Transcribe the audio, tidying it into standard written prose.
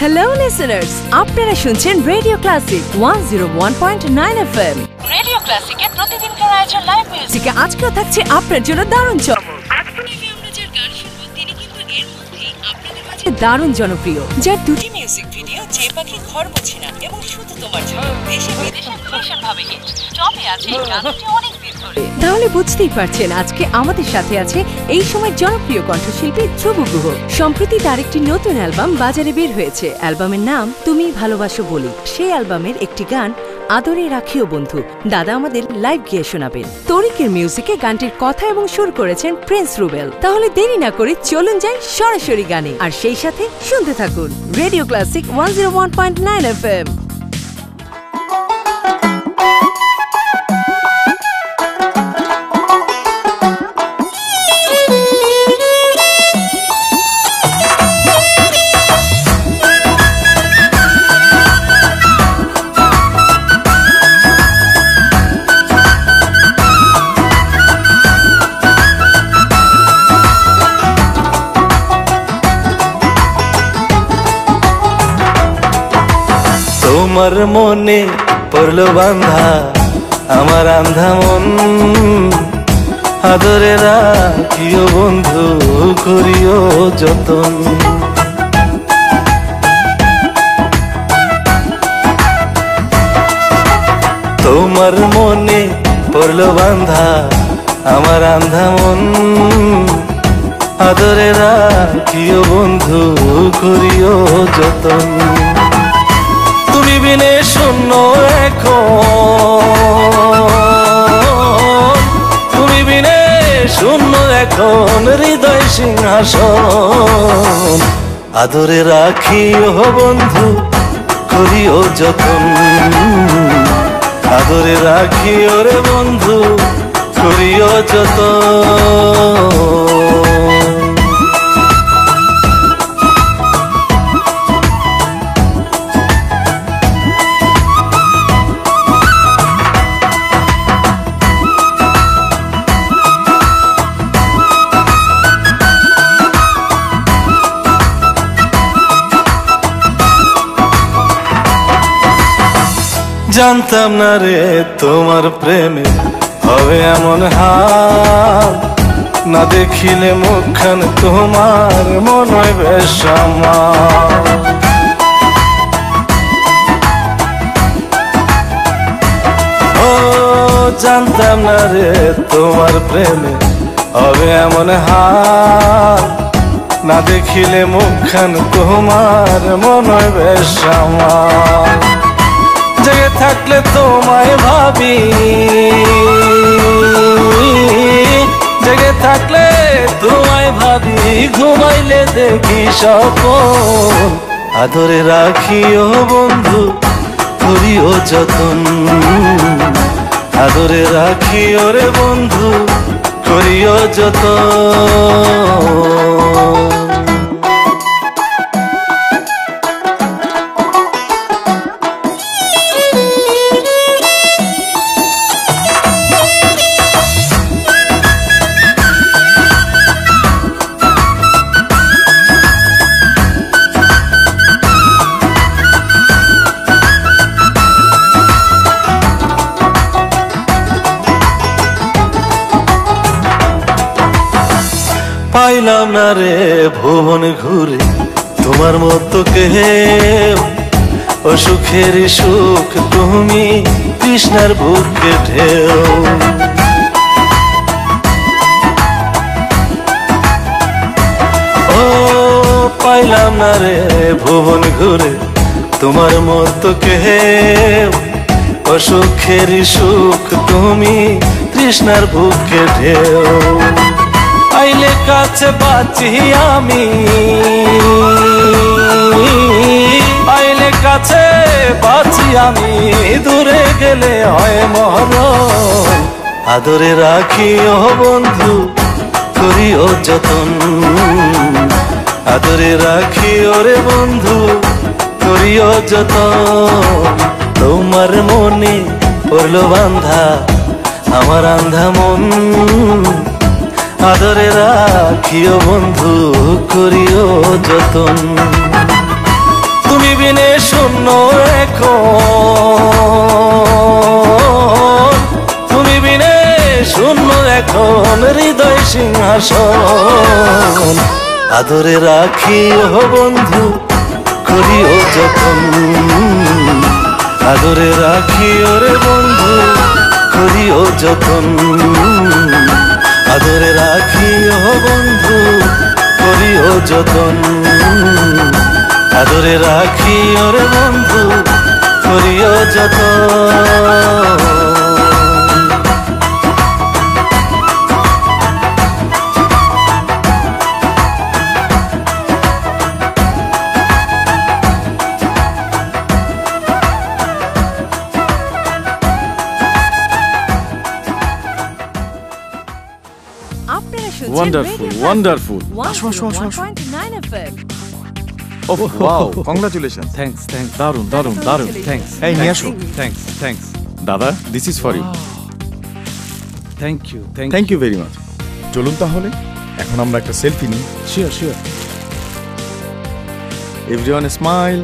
Hello listeners, আপনারা শুনছেন radio classic 101.9 FM। Radio ক্লাসিকে প্রতিদিনকার আয়োজন লাইভ মিউজিকে আজকেও থাকছে আপনার জন্য দারুণ চমক। আমরা যে গান শুনবো তিনি কিন্তু এর মধ্যেই আপনাদের কাছে দারুণ জনপ্রিয়, যার দুটি মিউজিক ভিডিও যে পাখি ঘর মোছে না এবং শুধু তোমার জন্য দেশে বিদেশে ভীষণভাবে হিট। টপে আছে এই গানটি অনেক দিন ধরে। তাহলে বুঝতেই পারছেন আজকে আমাদের সাথে আছে এই সময় জনপ্রিয় কণ্ঠশিল্পী ধ্রুব গুহ। সম্প্রতি তার একটি নতুন অ্যালবাম বাজারে বের হয়েছে। অ্যালবামের নাম তুমি ভালোবাসো বলি। সেই অ্যালবামের একটি গান আদরে রাখিও বন্ধু দাদা আমাদের লাইভ গিয়ে শোনাবেন। তরিকের মিউজিকে গানটির কথা এবং সুর করেছেন প্রিন্স রুবেল। তাহলে দেরি না করে চলুন যাই সরাসরি গানে, আর সেই সাথে শুনতে থাকুন রেডিও ক্লাসিক 101.9 FM। তোমার মনে পড়লো বান্ধা আমার আন্ধা মন, আদরে রাখিও বন্ধু করিও যতন। তোমার মনে পড়লো বান্ধা আমার আন্ধা মন, আদরে রাখিও বন্ধু করিও যতন। তুমি বিনে শূন্য এখন, তুমি বিনে শূন্য এখন হৃদয় সিংহাসন, আদরে রাখিও বন্ধু করিও যতন, আদরে রাখিও রে বন্ধু করিও যতন। জানতাম না রে তোমার প্রেমে হবে এমন হাল, না দেখিলে মুখখান তোমার মনে হয় বেশ আমার। ও জানতাম না রে তোমার প্রেমে হবে এমন হাল, না দেখিলে মুখখান তোমার মনে হয় বেশ আমার। জেগে থাকলে তোমায় ভাবি, জেগে থাকলে তোমায় ভাবি, ঘুমাইলে দেখি স্বপ্ন, আদরে রাখিও বন্ধু করিও যতন, আদরে রাখিও রে বন্ধু করিও যতন। পাইলাম না রে ভুবন ঘুরে তোমার মতো কেউ, ও সুখের সুখ তুমি কৃষ্ণার বুকে ঢেউ। ও পাইলাম না রে ভুবন ঘুরে তোমার মতো কেউ, ও সুখের সুখ তুমি কৃষ্ণার বুকে ঢেউ। আইলে কাছে বাঁচি আমি, আইলে কাছে বাঁচি আমি, দূরে গেলে হয় মরণ, আদরে রাখিও বন্ধু করিও যতন, আদরে রাখিও রে বন্ধু করিও যতন। তোমার মনে পড়লো বান্ধা আমার আন্ধা মন, আদরে রাখিও বন্ধু করিও যতন। তুমি বিনে শূন্য এখন, তুমি বিনে শূন্য এখন হৃদয় সিংহাসন। আদরে রাখি ও বন্ধু করিও যতন, আদরে রাখি ওরে বন্ধু করিও যতন, আদরে রাখি ও বন্ধু করিও যতন, আদরে রাখি ওরে বন্ধু করিও যতন। Wonderful, wonderful. 101.9 FM. Oh, wow, congratulations. Thanks. দারুন, Thanks. এই নিয়ে আসো। Thanks. দাদা, this is for you. Thank you. Thank you very much. চলুন তাহলে এখন আমরা একটা সেলফি নিই। Sure. Everyone smile.